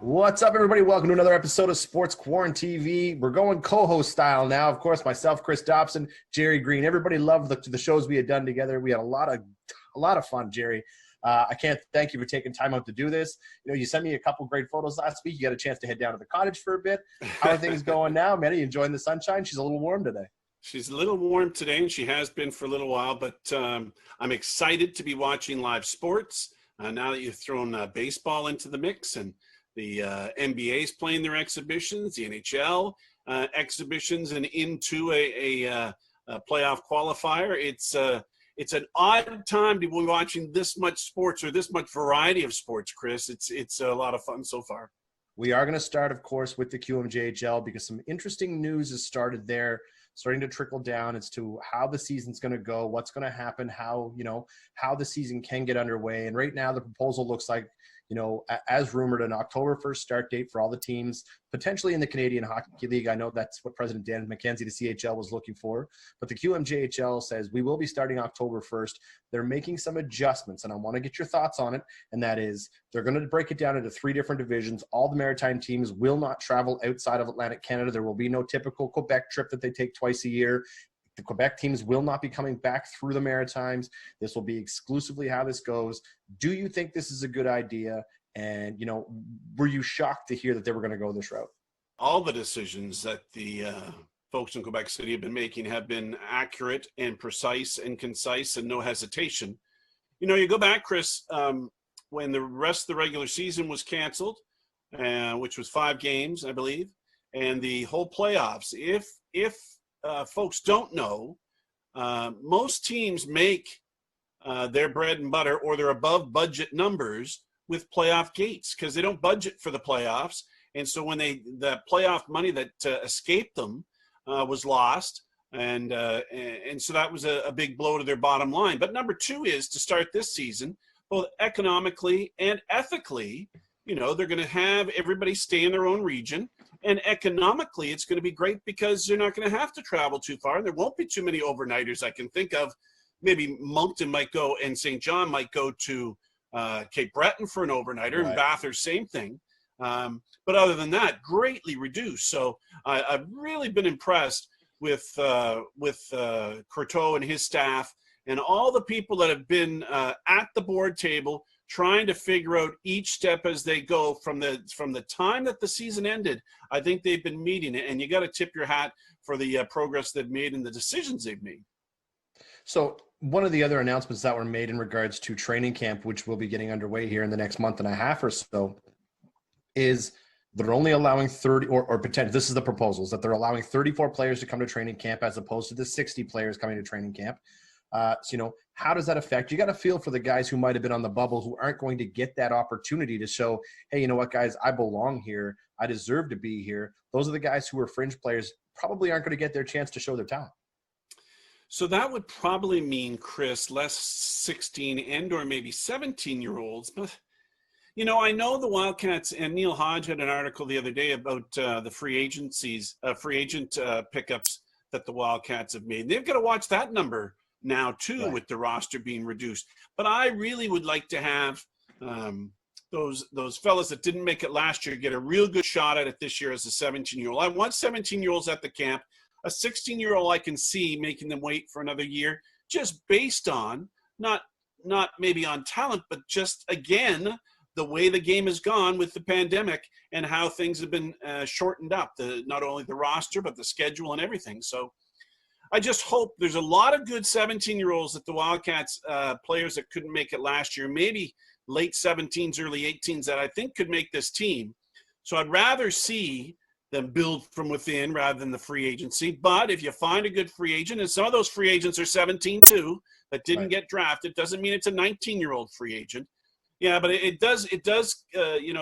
What's up, everybody? Welcome to another episode of Sports QuaranTV. We're going co-host style now. Of course, myself, Chris Dobson, Jerry Green. Everybody loved the shows we had done together. We had a lot of fun, Jerry. I can't thank you for taking time out to do this. You know, you sent me a couple great photos last week. You got a chance to head down to the cottage for a bit. How are things going now, man? Are you enjoying the sunshine? She's a little warm today. She's a little warm today, and she has been for a little while, but I'm excited to be watching live sports. Now that you've thrown baseball into the mix, and the NBA's playing their exhibitions, the NHL exhibitions, and into a playoff qualifier. It's an odd time to be watching this much sports or this much variety of sports, Chris. It's a lot of fun so far. We are going to start, of course, with the QMJHL because some interesting news has started there, starting to trickle down as to how the season's going to go, what's going to happen, how the season can get underway. And right now the proposal looks like, as rumored, an October 1st start date for all the teams, potentially in the Canadian Hockey League. I know that's what President Dan McKenzie, the CHL, was looking for. But the QMJHL says we will be starting October 1st. They're making some adjustments, and I want to get your thoughts on it. And that is, they're going to break it down into 3 different divisions. All the maritime teams will not travel outside of Atlantic Canada. There will be no typical Quebec trip that they take twice a year. The Quebec teams will not be coming back through the Maritimes. This will be exclusively how this goes. Do you think this is a good idea? And, were you shocked to hear that they were going to go this route? All the decisions that the folks in Quebec City have been making have been accurate and precise and concise and no hesitation. You go back, Chris, when the rest of the regular season was canceled, which was 5 games, I believe, and the whole playoffs. If folks don't know, most teams make their bread and butter or their above budget numbers with playoff gates because they don't budget for the playoffs. And so when the playoff money that escaped them was lost, and so that was a big blow to their bottom line. But number 2 is to start this season, both economically and ethically, they're going to have everybody stay in their own region. And economically, it's going to be great because they're not going to have to travel too far. And there won't be too many overnighters I can think of. Maybe Moncton might go and St. John might go to Cape Breton for an overnighter, right. And Bathurst, same thing. But other than that, greatly reduced. So I've really been impressed with Courteau and his staff and all the people that have been at the board table trying to figure out each step as they go from the time that the season ended. I think they've been meeting it, and you got to tip your hat for the progress they've made and the decisions they've made. So one of the other announcements that were made in regards to training camp, which will be getting underway here in the next month and a half or so, is they're only allowing 30 or potentially, this is the proposals, that they're allowing 34 players to come to training camp as opposed to the 60 players coming to training camp. So, how does that affect? You got to feel for the guys who might have been on the bubble who aren't going to get that opportunity to show, hey, you know what, guys, I belong here. I deserve to be here. Those are the guys who are fringe players, probably aren't going to get their chance to show their talent. So that would probably mean, Chris, less 16 and or maybe 17-year-olds. But, I know the Wildcats, and Neil Hodge had an article the other day about the free agent pickups that the Wildcats have made. They've got to watch that number now too, right, with the roster being reduced. But I really would like to have those fellas that didn't make it last year get a real good shot at it this year as a 17-year-old. I want 17-year-olds at the camp. A 16-year-old I can see making them wait for another year just based on not maybe on talent, but just again the way the game has gone with the pandemic and how things have been shortened up, not only the roster but the schedule and everything. So I just hope there's a lot of good 17-year-olds that the Wildcats players that couldn't make it last year, maybe late 17s, early 18s, that I think could make this team. So I'd rather see them build from within rather than the free agency. But if you find a good free agent, and some of those free agents are 17 too, that didn't right, get drafted, doesn't mean it's a 19-year-old free agent. Yeah, but it does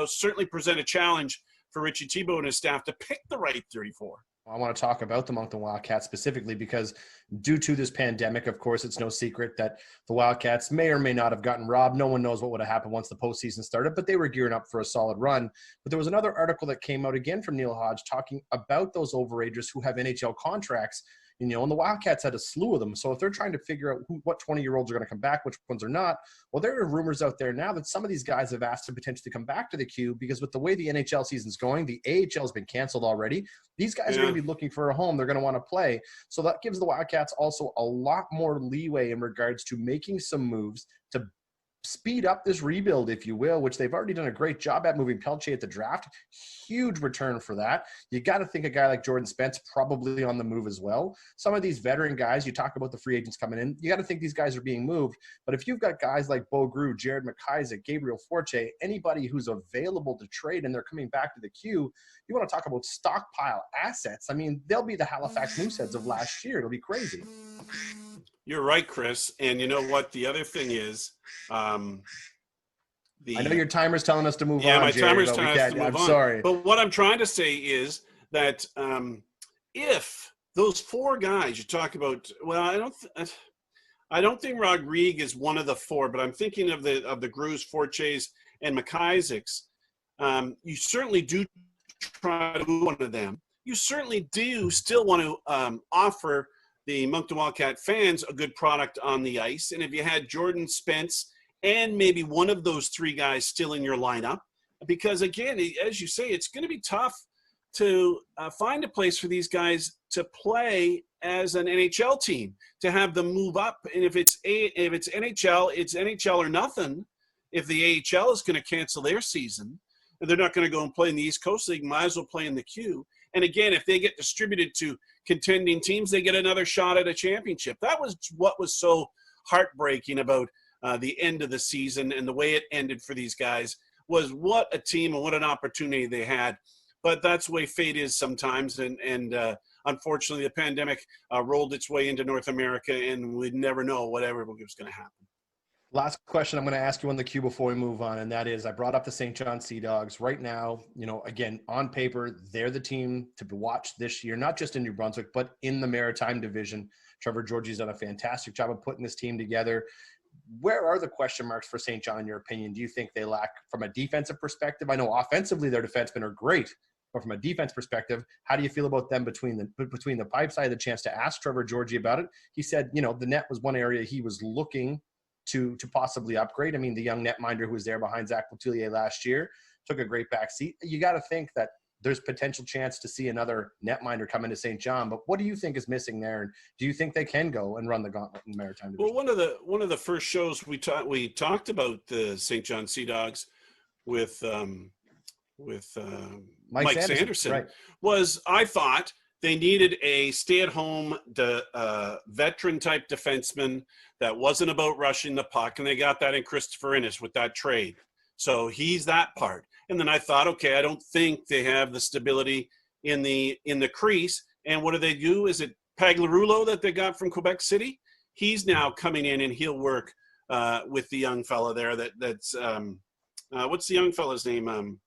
certainly present a challenge for Richie Thibault and his staff to pick the right 34. I want to talk about the Moncton Wildcats specifically because due to this pandemic, of course, it's no secret that the Wildcats may or may not have gotten robbed. No one knows what would have happened once the postseason started, but they were gearing up for a solid run. But there was another article that came out again from Neil Hodge talking about those overagers who have NHL contracts And the Wildcats had a slew of them. So if they're trying to figure out what 20-year-olds are going to come back, which ones are not, well, there are rumors out there now that some of these guys have asked to potentially come back to the Q, because with the way the NHL season's going, the AHL has been canceled already. These guys are going to be looking for a home. They're going to want to play. So that gives the Wildcats also a lot more leeway in regards to making some moves to speed up this rebuild, if you will, which they've already done a great job at, moving Pelche at the draft. Huge return for that. You got to think a guy like Jordan Spence probably on the move as well. Some of these veteran guys, you talk about the free agents coming in, you got to think these guys are being moved. But if you've got guys like Bo Grew, Jared McIsaac, Gabriel Forche, anybody who's available to trade and they're coming back to the Q, you want to talk about stockpile assets. I mean, they'll be the Halifax Mooseheads of last year. It'll be crazy. You're right, Chris. And you know what? The other thing is, I know your timer's telling us to move on. Yeah, my Jerry, timer's telling us to move on. I'm sorry. But what I'm trying to say is that if those four guys you talk about, well, I don't think Rodrigue is one of the four, but I'm thinking of the Grews, Forches, and McIsaacs. You certainly do try to move one of them. You certainly do still want to offer the Moncton Wildcat fans a good product on the ice. And if you had Jordan Spence and maybe one of those three guys still in your lineup, because again, as you say, it's going to be tough to find a place for these guys to play as an NHL team, to have them move up. And if it's NHL, it's NHL or nothing. If the AHL is going to cancel their season, and they're not going to go and play in the East Coast League, might as well play in the Q. And again, if they get distributed to contending teams, they get another shot at a championship. That was what was so heartbreaking about the end of the season, and the way it ended for these guys was what a team and what an opportunity they had. But that's the way fate is sometimes. And unfortunately, the pandemic rolled its way into North America, and we'd never know whatever was going to happen. Last question I'm going to ask you on the queue before we move on, and that is, I brought up the St. John Sea Dogs. Right now, again, on paper, they're the team to watch this year, not just in New Brunswick, but in the Maritime Division. Trevor Georgie's done a fantastic job of putting this team together. Where are the question marks for St. John, in your opinion? Do you think they lack from a defensive perspective? I know offensively their defensemen are great, but from a defense perspective, how do you feel about them between the pipes? I had the chance to ask Trevor Georgie about it. He said, the net was one area he was looking to possibly upgrade. I mean, the young netminder who was there behind Zach Coutelier last year took a great back seat. You got to think that there's potential chance to see another netminder come into St. John. But what do you think is missing there? And do you think they can go and run the gauntlet in the Maritime Division? Well, one of the first shows we talked about the St. John Sea Dogs with Mike Sanderson, right, was, I thought they needed a stay-at-home veteran-type defenseman that wasn't about rushing the puck, and they got that in Christopher Innes with that trade. So he's that part. And then I thought, okay, I don't think they have the stability in the crease. And what do they do? Is it Paglarulo that they got from Quebec City? He's now coming in, and he'll work with the young fella there. That's what's the young fella's name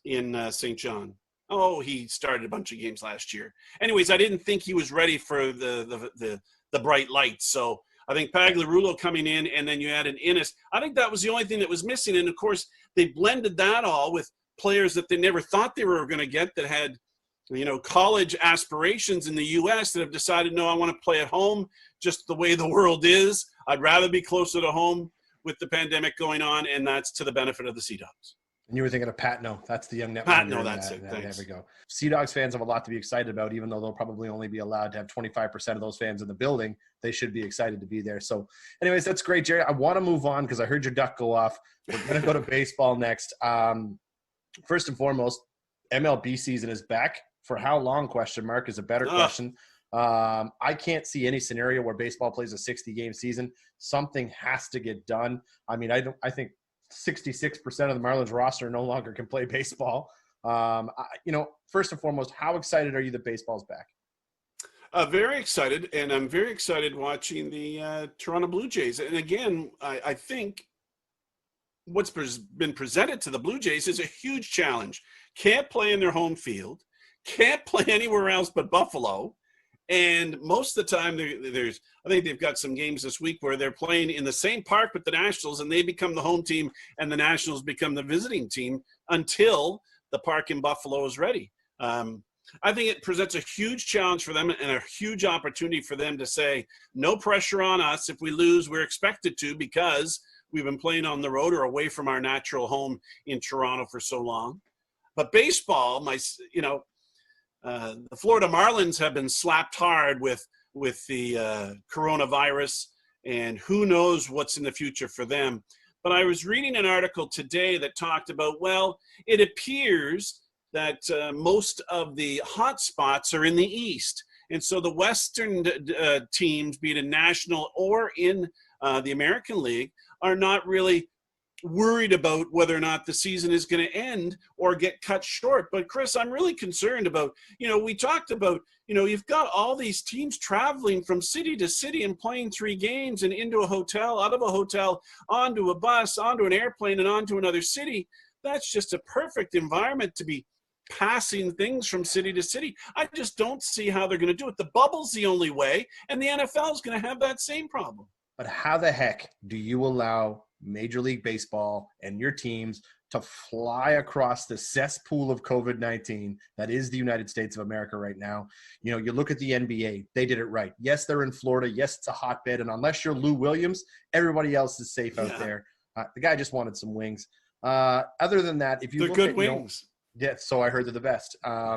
in St. John? Oh, he started a bunch of games last year. Anyways, I didn't think he was ready for the bright lights. So I think Paglarulo coming in, and then you add an Innes. I think that was the only thing that was missing. And of course, they blended that all with players that they never thought they were going to get, that had, college aspirations in the U.S., that have decided, no, I want to play at home, just the way the world is. I'd rather be closer to home with the pandemic going on, and that's to the benefit of the Sea Dogs. And you were thinking of Patno. That's the young net. Patno, that's it. There we go. Sea Dogs fans have a lot to be excited about, even though they'll probably only be allowed to have 25% of those fans in the building. They should be excited to be there. So anyways, that's great, Jerry. I want to move on because I heard your duck go off. We're going to go to baseball next. First and foremost, MLB season is back. For how long, question mark, is a better question. I can't see any scenario where baseball plays a 60-game season. Something has to get done. I mean, I think 66% of the Marlins roster no longer can play baseball. First and foremost, how excited are you that baseball's back? Very excited, and I'm very excited watching the Toronto Blue Jays. And again, I think what's been presented to the Blue Jays is a huge challenge. Can't play in their home field, can't play anywhere else but Buffalo. And most of the time, I think they've got some games this week where they're playing in the same park with the Nationals, and they become the home team, and the Nationals become the visiting team until the park in Buffalo is ready. I think it presents a huge challenge for them and a huge opportunity for them to say, no pressure on us. If we lose, we're expected to, because we've been playing on the road or away from our natural home in Toronto for so long. But baseball, the Florida Marlins have been slapped hard with the coronavirus, and who knows what's in the future for them. But I was reading an article today that talked about, well, it appears that most of the hot spots are in the East. And so the Western teams, be it in National or in the American League, are not really worried about whether or not the season is going to end or get cut short. But Chris, I'm really concerned about, we talked about, you've got all these teams traveling from city to city and playing 3 games and into a hotel, out of a hotel, onto a bus, onto an airplane, and onto another city. That's just a perfect environment to be passing things from city to city. I just don't see how they're going to do it. The bubble's the only way, and the NFL is going to have that same problem. But how the heck do you allow Major League Baseball and your teams to fly across the cesspool of COVID-19 that is the United States of America right now? You look at the NBA, they did it right. Yes, they're in Florida. Yes, it's a hotbed. And unless you're Lou Williams, everybody else is safe out there. The guy just wanted some wings. Other than that, if you they're look good at, wings. Yeah, so I heard they're the best.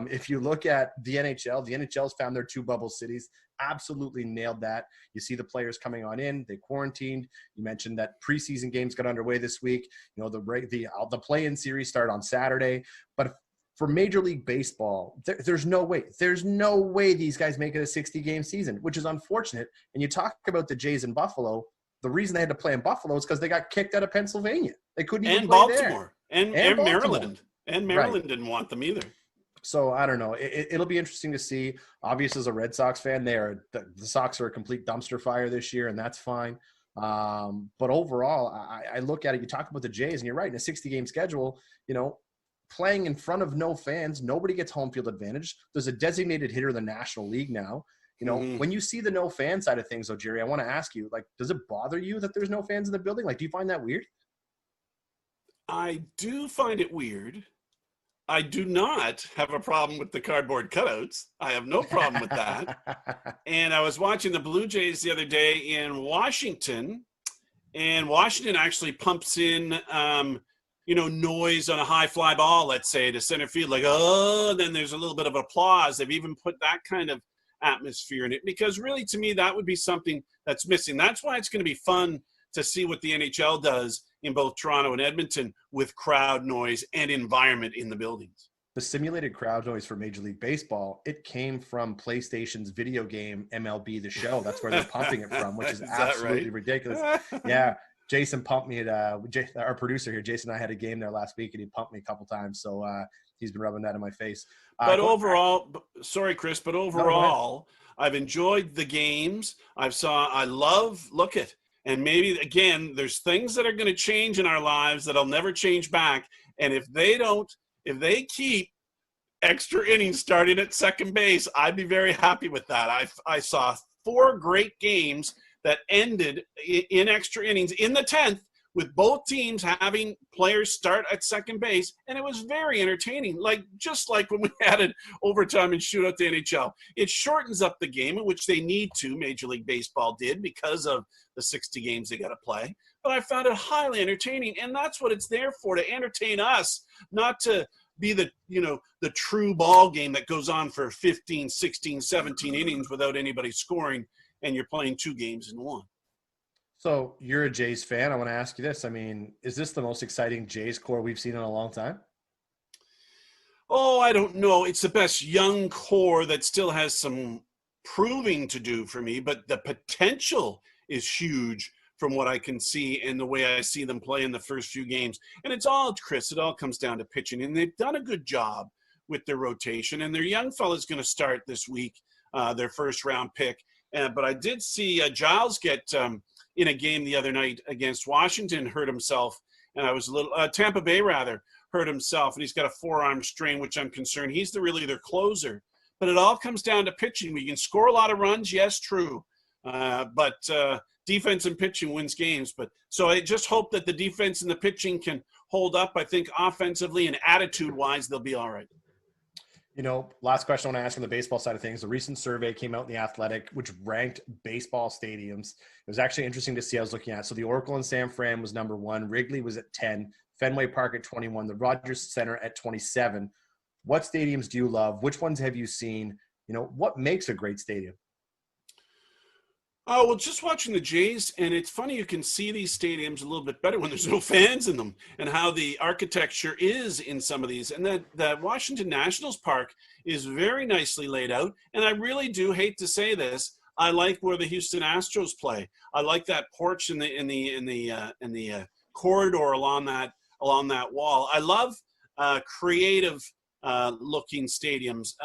If you look at the NHL's found their 2 bubble cities, absolutely nailed that. You see the players coming on in, they quarantined. You mentioned that preseason games got underway this week. The play-in series start on Saturday. But for Major League Baseball, there's no way. There's no way these guys make it a 60-game season, which is unfortunate. And you talk about the Jays in Buffalo. The reason they had to play in Buffalo is because they got kicked out of Pennsylvania. They couldn't even play Baltimore. there. And Baltimore. Maryland. And Maryland didn't want them either. So I don't know. It'll be interesting to see. Obviously, as a Red Sox fan, the Sox are a complete dumpster fire this year, and that's fine. But overall, I look at it. You talk about the Jays, and you're right. In a 60-game schedule, playing in front of no fans, nobody gets home field advantage. There's a designated hitter in the National League now. When you see the no fan side of things, though, Jerry, I want to ask you, does it bother you that there's no fans in the building? Do you find that weird? I do find it weird. I do not have a problem with the cardboard cutouts. I have no problem with that. And I was watching the Blue Jays the other day in Washington, and Washington actually pumps in, noise on a high fly ball, let's say, to center field, then there's a little bit of applause. They've even put that kind of atmosphere in it, because really, to me, that would be something that's missing. That's why it's going to be fun to see what the NHL does in both Toronto and Edmonton with crowd noise and environment in the buildings. The simulated crowd noise for Major League Baseball, it came from PlayStation's video game MLB The Show. That's where they're pumping it from, which is absolutely ridiculous. Yeah, Jason pumped me at our producer here. Jason and I had a game there last week, and he pumped me a couple times. So he's been rubbing that in my face. But overall, sorry, Chris, but overall, I've enjoyed the games. And maybe, again, there's things that are going to change in our lives that'll never change back. And if they keep extra innings starting at second base, I'd be very happy with that. I saw 4 great games that ended in extra innings in the 10th, with both teams having players start at second base, and it was very entertaining. Just like when we added overtime and shootout to NHL. It shortens up the game, in which they need to. Major League Baseball did, because of the 60 games they got to play. But I found it highly entertaining, and that's what it's there for, to entertain us, not to be the true ball game that goes on for 15, 16, 17 innings without anybody scoring, and you're playing 2 games in 1. So you're a Jays fan. I want to ask you this. Is this the most exciting Jays core we've seen in a long time? Oh, I don't know. It's the best young core that still has some proving to do for me, but the potential is huge from what I can see and the way I see them play in the first few games. And it all comes down to pitching, and they've done a good job with their rotation, and their young fella's going to start this week, their first round pick. But I did see Giles get in a game the other night against Washington, hurt himself, and I was Tampa Bay hurt himself, and he's got a forearm strain, which I'm concerned. He's really their closer. But it all comes down to pitching. We can score a lot of runs, yes, true. But defense and pitching wins games. So I just hope that the defense and the pitching can hold up. I think offensively and attitude-wise, they'll be all right. Last question I want to ask on the baseball side of things. The recent survey came out in The Athletic, which ranked baseball stadiums. It was actually interesting to see. I was looking at. So the Oracle in San Fran was number 1. Wrigley was at 10. Fenway Park at 21. The Rogers Center at 27. What stadiums do you love? Which ones have you seen? What makes a great stadium? Oh, well, just watching the Jays, and it's funny, you can see these stadiums a little bit better when there's no fans in them, and how the architecture is in some of these. And that Washington Nationals Park is very nicely laid out. And I really do hate to say this, I like where the Houston Astros play. I like that porch in the corridor along that wall. I love creative looking stadiums.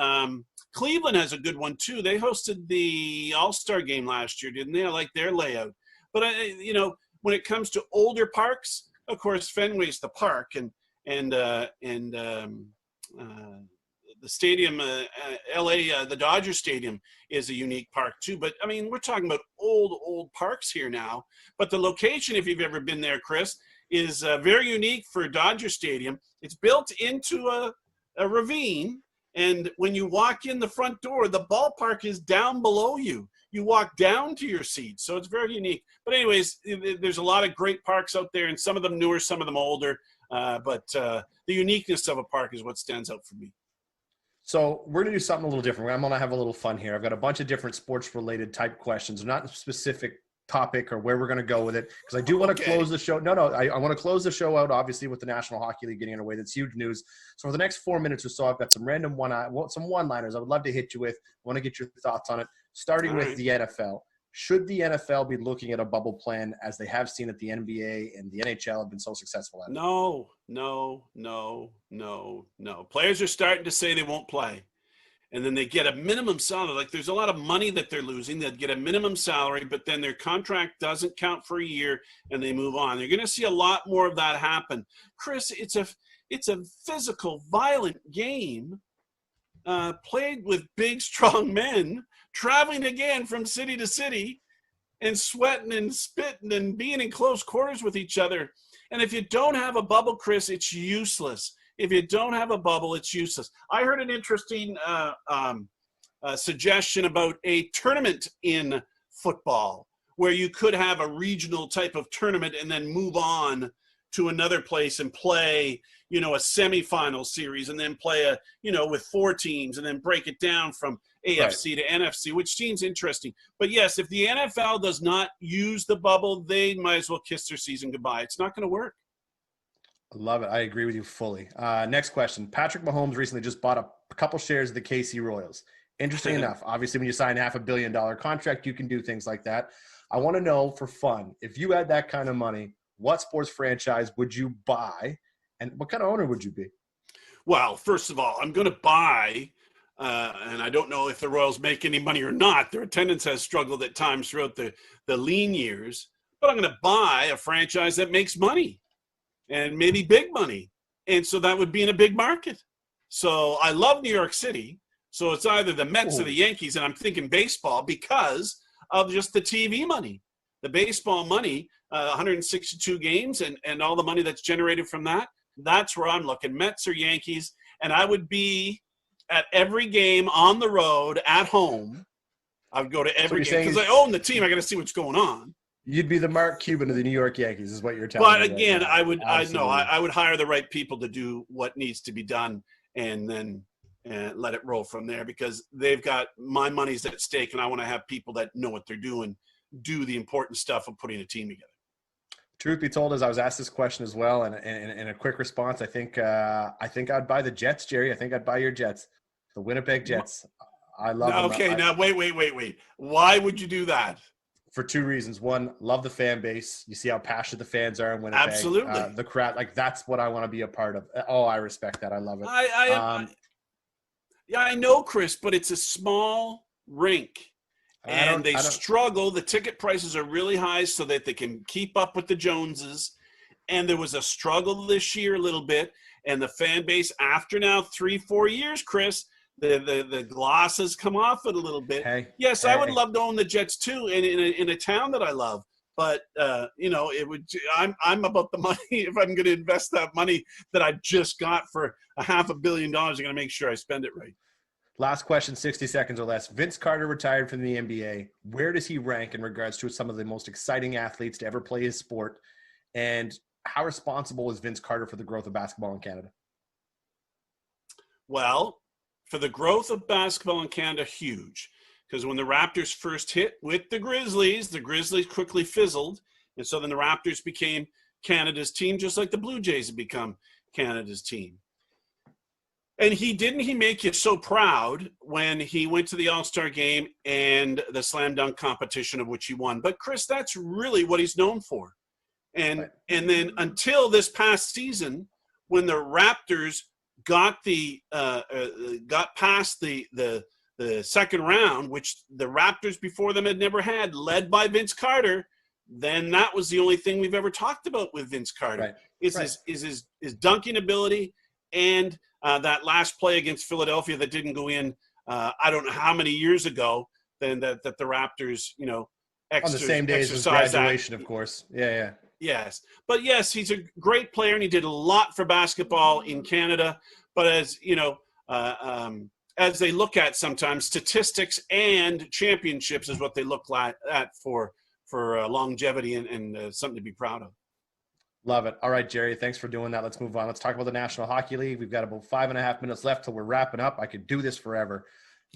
Cleveland has a good one too. They hosted the All-Star game last year, didn't they? I like their layout. But when it comes to older parks, of course, Fenway's the park, and the stadium, LA, the Dodger Stadium is a unique park too. But I mean, we're talking about old parks here now. But the location, if you've ever been there, Chris, is very unique for Dodger Stadium. It's built into a ravine. And when you walk in the front door, the ballpark is down below you. You walk down to your seat. So it's very unique. But anyways, there's a lot of great parks out there, and some of them newer, some of them older. But the uniqueness of a park is what stands out for me. So we're going to do something a little different. I'm going to have a little fun here. I've got a bunch of different sports-related type questions, not specific topic or where we're going to go with it, because I do want to close the show. I want to close the show out, obviously, with the National Hockey League getting underway. That's huge news. So for the next 4 minutes or so, I've got some random one-liners I would love to hit you with. I want to get your thoughts on it, starting with the NFL. Should the NFL be looking at a bubble plan, as they have seen that the NBA and the NHL have been so successful at it? No. Players are starting to say they won't play. And then they get a minimum salary. Like, there's a lot of money that they're losing. They'd get a minimum salary, but then their contract doesn't count for a year and they move on. You're going to see a lot more of that happen. Chris, it's a physical, violent game played with big, strong men traveling again from city to city and sweating and spitting and being in close quarters with each other. And if you don't have a bubble, Chris, it's useless. If you don't have a bubble, it's useless. I heard an interesting suggestion about a tournament in football, where you could have a regional type of tournament and then move on to another place and play, a semifinal series, and then play with 4 teams, and then break it down from AFC to NFC, which seems interesting. But yes, if the NFL does not use the bubble, they might as well kiss their season goodbye. It's not going to work. Love it. I agree with you fully. Next question. Patrick Mahomes recently just bought a couple shares of the KC Royals. Interesting enough, obviously, when you sign $500 million contract, you can do things like that. I want to know, for fun, if you had that kind of money, what sports franchise would you buy, and what kind of owner would you be? Well, first of all, I'm going to buy, and I don't know if the Royals make any money or not. Their attendance has struggled at times throughout the lean years. But I'm going to buy a franchise that makes money, and maybe big money. And so that would be in a big market. So I love New York City. So it's either the Mets or the Yankees, and I'm thinking baseball because of just the TV money. The baseball money, 162 games and all the money that's generated from that, that's where I'm looking, Mets or Yankees. And I would be at every game on the road, at home. I would go to every game because I own the team. I got to see what's going on. You'd be the Mark Cuban of the New York Yankees, is what you're telling me. But again, I would hire the right people to do what needs to be done, and then let it roll from there, because they've got my money's at stake, and I want to have people that know what they're doing do the important stuff of putting a team together. Truth be told, as I was asked this question as well, and in a quick response, I think I'd buy the Jets, Jerry. I think I'd buy your Jets, the Winnipeg Jets. I love them. Okay, now wait. Why would you do that? For 2 reasons. One, love the fan base. You see how passionate the fans are in Winnipeg. Absolutely. The crowd, that's what I want to be a part of. Oh, I respect that. I love it. I know, Chris, but it's a small rink. And they struggle. The ticket prices are really high so that they can keep up with the Joneses. And there was a struggle this year a little bit. And the fan base, after now 3-4 years, Chris, the gloss has come off it a little bit. I would love to own the Jets too, in a town that I love. But it would. I'm about the money. If I'm going to invest that money that I just got for $500 million, I'm going to make sure I spend it right. Last question, 60 seconds or less. Vince Carter retired from the NBA. Where does he rank in regards to some of the most exciting athletes to ever play his sport? And how responsible is Vince Carter for the growth of basketball in Canada? Well, for the growth of basketball in Canada, huge. Because when the Raptors first hit with the Grizzlies quickly fizzled. And so then the Raptors became Canada's team, just like the Blue Jays have become Canada's team. And he make you so proud when he went to the All-Star game and the slam dunk competition of which he won. But Chris, that's really what he's known for. And then until this past season, when the Raptors got past the second round, which the Raptors before them had never had, led by Vince Carter, then that was the only thing we've ever talked about with Vince Carter. His dunking ability and that last play against Philadelphia that didn't go in, I don't know how many years ago, then that the Raptors, on the same day as his graduation, of course. Yeah. Yes. But yes, he's a great player and he did a lot for basketball in Canada. But as they look at sometimes, statistics and championships is what they look at for longevity and something to be proud of. Love it. All right, Jerry, thanks for doing that. Let's move on. Let's talk about the National Hockey League. We've got about 5.5 minutes left till we're wrapping up. I could do this forever.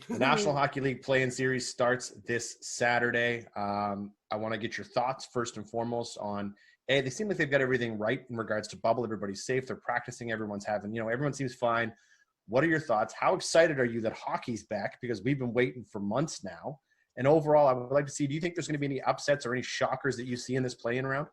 The National Hockey League play-in series starts this Saturday. I want to get your thoughts first and foremost on, they seem like they've got everything right in regards to bubble. Everybody's safe. They're practicing. Everyone's having, everyone seems fine. What are your thoughts? How excited are you that hockey's back? Because we've been waiting for months now. And overall, I would like to see, do you think there's going to be any upsets or any shockers that you see in this play-in round?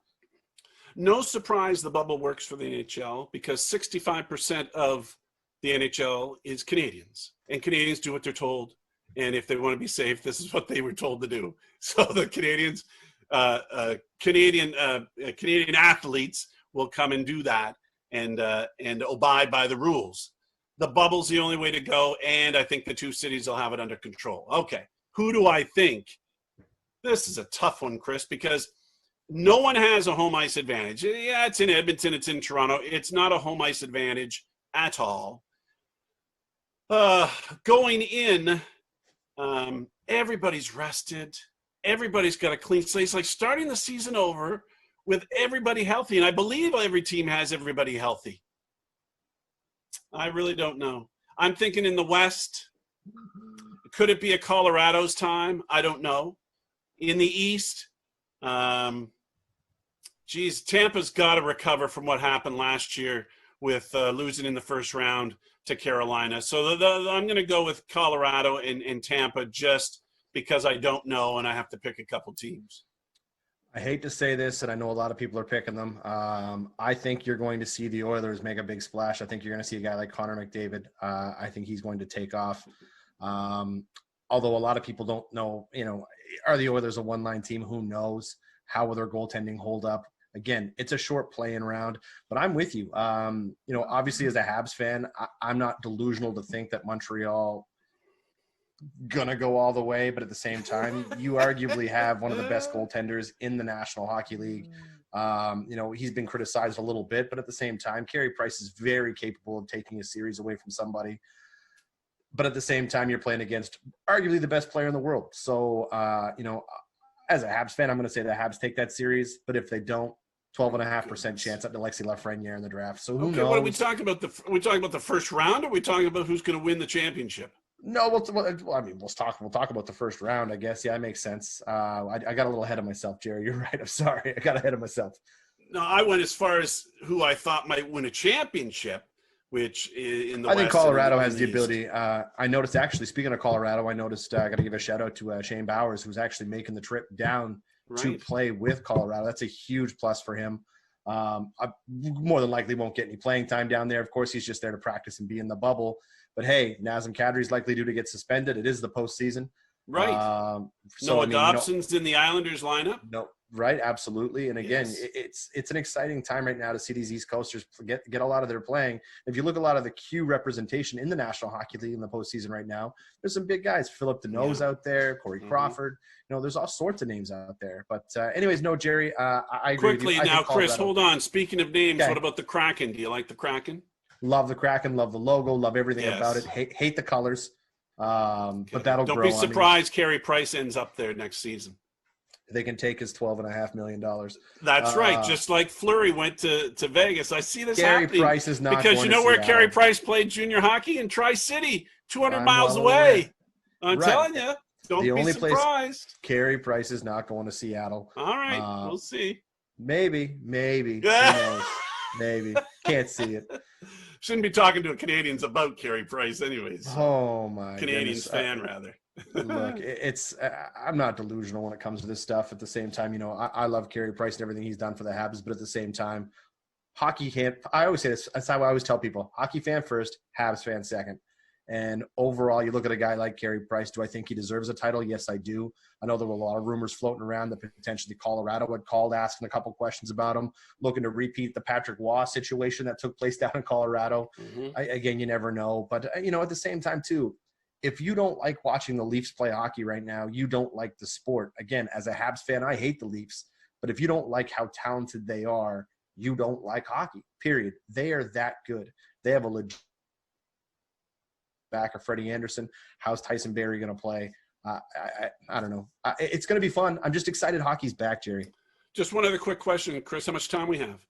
No surprise the bubble works for the NHL because 65% of the NHL is Canadians. And Canadians do what they're told. And if they want to be safe, this is what they were told to do. So the Canadians, Canadian athletes will come and do that and abide by the rules. The bubble's the only way to go, and I think the two cities will have it under control. Okay, who do I think? This is a tough one, Chris, because no one has a home ice advantage. Yeah, it's in Edmonton, it's in Toronto. It's not a home ice advantage at all. Going in, everybody's rested. Everybody's got a clean slate. It's like starting the season over with everybody healthy, and I believe every team has everybody healthy. I really don't know. I'm thinking in the West, could it be a Colorado's time? I don't know. In the East, Tampa's got to recover from what happened last year with losing in the first round to Carolina. So I'm going to go with Colorado and Tampa just because I don't know and I have to pick a couple teams. I hate to say this, and I know a lot of people are picking them. I think you're going to see the Oilers make a big splash. I think you're going to see a guy like Connor McDavid. I think he's going to take off. Although a lot of people don't know, are the Oilers a one-line team? Who knows? How will their goaltending hold up? Again, it's a short play-in round, but I'm with you. Obviously as a Habs fan, I'm not delusional to think that Montreal gonna go all the way, but at the same time, you arguably have one of the best goaltenders in the National Hockey League. He's been criticized a little bit, but at the same time, Carey Price is very capable of taking a series away from somebody. But at the same time, you're playing against arguably the best player in the world. So, as a Habs fan, I'm going to say the Habs take that series. But if they don't, 12.5% chance at Alexis Lafreniere in the draft. So who knows? What are we talking about? Are we talking about the first round, or are we talking about who's going to win the championship? No, we'll talk about the first round, I guess. Yeah, it makes sense. I got a little ahead of myself, Jerry. You're right. I'm sorry. I got ahead of myself. No, I went as far as who I thought might win a championship, which in the I think Colorado has the ability. I noticed, actually, speaking of Colorado, I got to give a shout out to Shane Bowers, who's actually making the trip down to play with Colorado. That's a huge plus for him. I more than likely won't get any playing time down there. Of course, he's just there to practice and be in the bubble. But hey, Nazem Kadri's likely due to get suspended. It is the postseason. Right. Dobson's in the Islanders lineup. No, right, absolutely. And again, it's an exciting time right now to see these East Coasters get a lot of their playing. If you look at a lot of the Q representation in the National Hockey League in the postseason right now, there's some big guys. Philip Deneau's out there, Corey Crawford. There's all sorts of names out there. But anyways, no, Jerry, I agree quickly with you. Now, Chris, hold on. Speaking of names, What about the Kraken? Do you like the Kraken? Love the Kraken, love the logo, love everything about it. Hate the colors. But that'll Don't grow. be surprised Carey Price ends up there next season. They can take his $12.5 million. That's right. Just like Fleury went to Vegas. I see this Carey happening. Price is not because going you know to where Seattle. Carey Price played junior hockey? In Tri-City, 200 I'm miles well away. aware. I'm Right. telling you. Don't The be only surprised. place Carey Price is not going to Seattle. All right. We'll see. Maybe. Who knows? Maybe. Can't see it. Shouldn't be talking to Canadians about Carey Price anyways. Oh, my Canadians goodness. fan, rather. Look, I'm not delusional when it comes to this stuff. At the same time, you know, I love Carey Price and everything he's done for the Habs, but at the same time, hockey can't – I always say this. That's how I always tell people. Hockey fan first, Habs fan second. And overall, you look at a guy like Carey Price. Do I think he deserves a title? Yes, I do. I know there were a lot of rumors floating around that potentially Colorado had called asking a couple questions about him, looking to repeat the Patrick Waugh situation that took place down in Colorado. Mm-hmm. Again, you never know. But, you know, at the same time, too, if you don't like watching the Leafs play hockey right now, you don't like the sport. Again, as a Habs fan, I hate the Leafs. But if you don't like how talented they are, you don't like hockey, period. They are that good. They have a legit back of Freddie Anderson. How's Tyson Barrie going to play? I don't know. It's going to be fun. I'm just excited hockey's back, Jerry. Just one other quick question, Chris. How much time we have?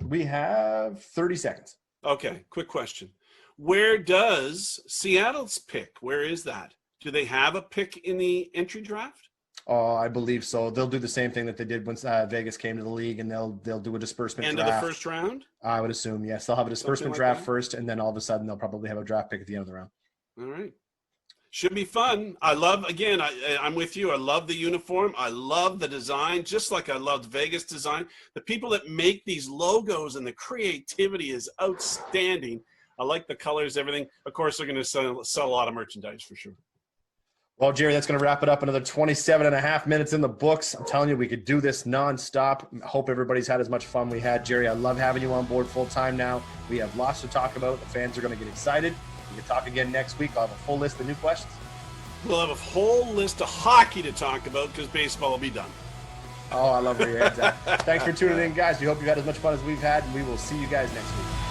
We have 30 seconds. Okay, quick question. Where does Seattle's pick? Where is that? Do they have a pick in the entry draft? Oh, I believe so. They'll do the same thing that they did when Vegas came to the league, and they'll do a disbursement End draft. of the first round? I would assume, yes. They'll have a disbursement Something like draft that? first, and then all of a sudden they'll probably have a draft pick at the end of the round. All right. Should be fun. I love, again, I'm with you. I love the uniform. I love the design, just like I loved Vegas design. The people that make these logos and the creativity is outstanding. I like the colors, everything. Of course, they're going to sell a lot of merchandise for sure. Well, Jerry, that's going to wrap it up. Another 27 and a half minutes in the books. I'm telling you, we could do this nonstop. I hope everybody's had as much fun we had. Jerry, I love having you on board full time now. We have lots to talk about. The fans are going to get excited. We can talk again next week. I'll have a full list of new questions. We'll have a whole list of hockey to talk about because baseball will be done. Oh, I love where your head's at. Thanks for tuning in, guys. We hope you've had as much fun as we've had, and we will see you guys next week.